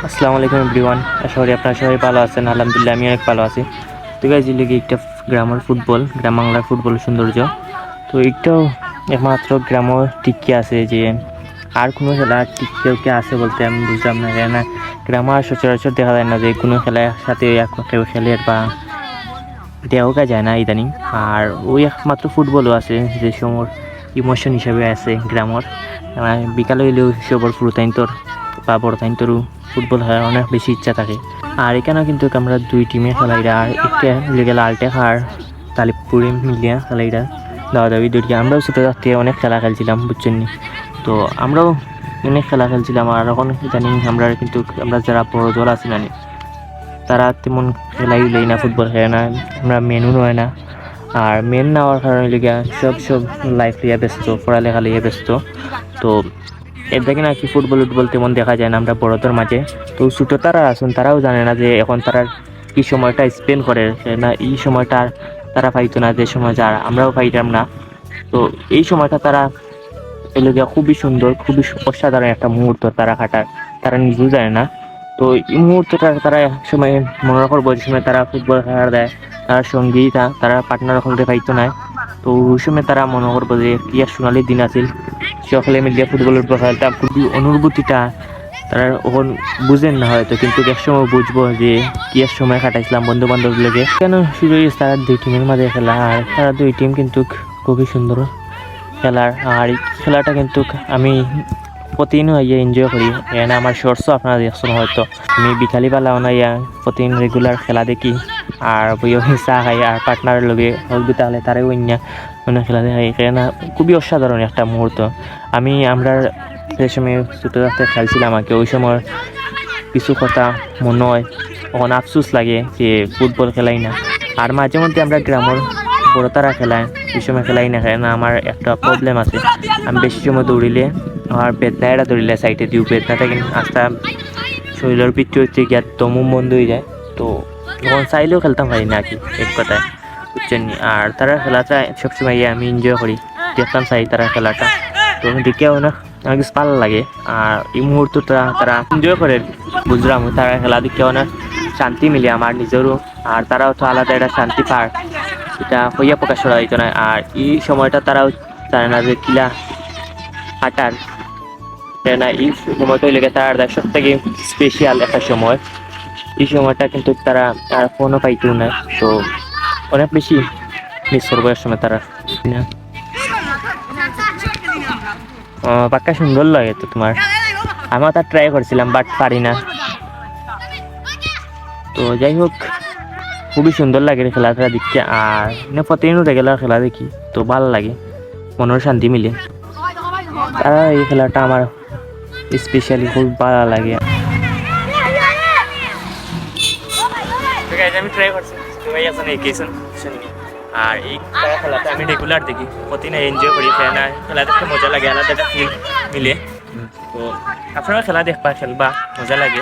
আসসালামু আলাইকুম এভরিওয়ান, আশা করি আপনারা সবাই ভালো আছেন। আলহামদুলিল্লাহ আমি অনেক ভালো আছি। তো গাইজ লিগে একটা গ্রামের ফুটবল, গ্রাম বাংলার ফুটবল সৌন্দর্য তো একটাও একমাত্র গ্রামও টিকে আছে, যে আর কোনো খেলা টিকে আছে বলতে আমি বুঝলাম না। কেন গ্রামে আর সচরাচর দেখা যায় না যে কোনো খেলার সাথে কেউ খেলে বা দেওয়া যায় না ইদানিং। আর ওই একমাত্র ফুটবলও আছে যে সময় ইমোশন হিসাবে আছে গ্রামের। বিকালে হইলেও সবর ফুরতাইন্তর বা বড় তাইন্তরও ফুটবল খেলার অনেক বেশি ইচ্ছা থাকে। আর এখানেও কিন্তু আমরা দুই টিমে খেলাইরা, আর একটা লেগে লালটেক আর তালিপুরে মিলিয়া খেলাইরা দাওয়া দাবি দুটি। আমরাও ছোটো থাকতে অনেক খেলা খেলছিলাম বুঝছেন নি। তো আমরাও অনেক খেলা খেলছিলাম। আর এখন জানি আমরা কিন্তু আমরা যারা বড় দল আছি না তারা তেমন খেলাই উলাই না, ফুটবল খেলে না, আমরা মেনও নয় না। আর মেন না হওয়ার কারণে লিগা সব লাইফ লিয়া ব্যস্ত, পড়ালেখা লিয়ে ব্যস্ত। তো এর দেখে না কি ফুটবল তেমন দেখা যায় না আমরা বড়দের মাঝে। তো ছোটো তারা আসুন, তারাও জানে না যে এখন তারা কি সময়টা স্পেন্ড করে না, এই সময়টা তারা পাইতো না যে সময় যার আমরাও পাইতাম না। তো এই সময়টা তারা এলাকা খুবই সুন্দর, খুবই অসাধারণ একটা মুহূর্ত তারা কাটার, তারা নিজেও জানে না। তো এই মুহূর্তটা তারা সময় মনে করবো, যে সময় তারা ফুটবল খেলার দেয় তার সঙ্গী তারা পার্টনার হতে পাইতো না। তো ওই সময় তারা মনে করবো যে কি আর সোনালি দিন আছিল, সকলে মিলিয়ে ফুটবলের খেলতাম। খুবই অনুভূতিটা তারা ওখন বুঝেন না হয়তো, কিন্তু একসময় বুঝবো যে কি এক সময় কাটাইছিলাম বন্ধু বান্ধব লেগে। কেন শুরু হয়েছে তারা দুই টিমের মাঝে খেলা, আর তারা দুই টিম কিন্তু খুবই সুন্দর খেলার। আর এই খেলাটা কিন্তু আমি প্রতিদিনও ইয়ে এনজয় করি। এখানে আমার শর্টসও আপনারা দেখছেন হয়তো, আমি বিকালিবেলা ইয়া প্রতিদিন রেগুলার খেলা দেখি। আর বইও চা খাই, আর পার্টনারের লগে হলবি তাহলে তারাই অন্য অন্য খেলা দেখাই। এখানে খুবই অসাধারণ একটা মুহূর্ত। আমরা যে সময় ছোটো থাকতে খেলছিলাম আগে, ওই সময় কিছু কথা মনে হয়, তখন আফসোস লাগে যে ফুটবল খেলাই না। আর মাঝে মধ্যে আমরা গ্রামের বড় তারা খেলায় এই সময় খেলাই না, খেলে না। আমার একটা প্রবলেম আছে, আমি বেশি সময় দৌড়িলে আমার বেদনাটা দৌড়িলে সাইডে দিও, বেদনাটা কিন্তু আস্তে শরীরের পিঠে হচ্ছে গিয়ে দমু বন্ধ হয়ে যায়। তো তখন চাইলেও খেলতাম পারি না কি, এক কথায় বুঝছেন। আর তারা খেলাটা সবসময় আমি এনজয় করি, দেখতাম চাই তারা খেলাটা। তো দেখেও না আমার কিছু ভালো লাগে। আর এই মুহূর্তটা তারা এনজয় করে বুঝলাম, তারা খেলা দেখেও না শান্তি মিলে আমার নিজেরও। আর তারাও তো আলাদা একটা শান্তি পায়, এটা হইয়া প্রকাশ করা হইতো না। আর এই সময়টা তারাও জানে না যে কিলা হাঁটার না, এই সময়টা লেগে তার সব থেকে স্পেশাল একটা সময়। এই সময়টা কিন্তু তারা আর ফোনও পাইতেও না, তো অনেক বেশি মিস করবো এর সময় তারা। পাক্কা সুন্দর লাগে তো তোমার, আমিও তার ট্রাই করছিলাম বাট পারি না। তো যাই হোক, খুবই সুন্দর লাগে খেলাটা দেখতে। আর প্রতিদিনও রেগুলার খেলা দেখি, তো ভালো লাগে, মনের শান্তি মিলে। তারা এই খেলাটা আমার স্পেশালি খুব ভালো লাগে। আমি ট্রাই করছি, আর এই খেলাটা আমি রেগুলার দেখি, প্রতিদিন এনজয় করি। খেলা দেখতে মজা লাগে, আলাদা একটা ফিল মিলে। তো আপনারা খেলা দেখবা, খেলবা, মজা লাগে।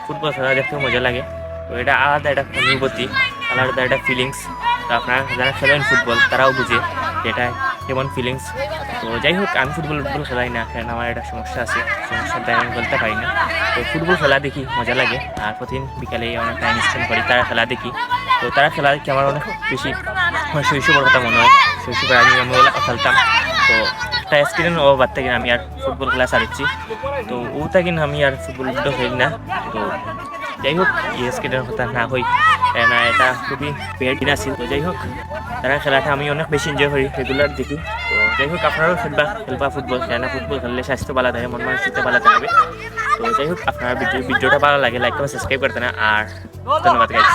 ফুটবল খেলা দেখতেও মজা লাগে। তো এটা আলাদা একটা অনুভূতি, আলাদা একটা ফিলিংস। তো আপনারা যারা খেলেন ফুটবল তারাও বুঝে এটা কেমন ফিলিংস। তো যাই হোক, আমি ফুটবল খেলাই না, কারণ আমার একটা সমস্যা আছে, সমস্যার দ্বারা আমি বলতে পারি না। তো ফুটবল খেলা দেখি, মজা লাগে। আর প্রতিদিন বিকালে অনেক টাইম স্পেন্ড করি, তারা খেলা দেখি। তো তারা খেলা দেখি আমার অনেক বেশি আমার শৈশবের কথা মনে হয়। শৈশবে আমি খেলতাম। তো একটা স্ক্রিনের অভাব থেকে আমি আর ফুটবল খেলা ছাড়ছি। তো ওটা কিন্তু আমি আর ফুটবল খেলি না। তো যাই হোক, স্কেটের কথা না হই না, এটা খুবই বেয়ার দিন আছিল। তো যাই হোক, তারা খেলাটা আমি অনেক বেশি এনজয় করি, রেগুলার দেখি। তো যাই হোক, আপনারাও খেলবা ফুটবল। কেন ফুটবল খেললে স্বাস্থ্য ভালো থাকে, মন মানসিকতা ভালো থাকবে। তো যাই হোক, আপনারা ভিডিওটা ভালো লাগে লাইক করে সাবস্ক্রাইব করতে না। আর ধন্যবাদ গাইস।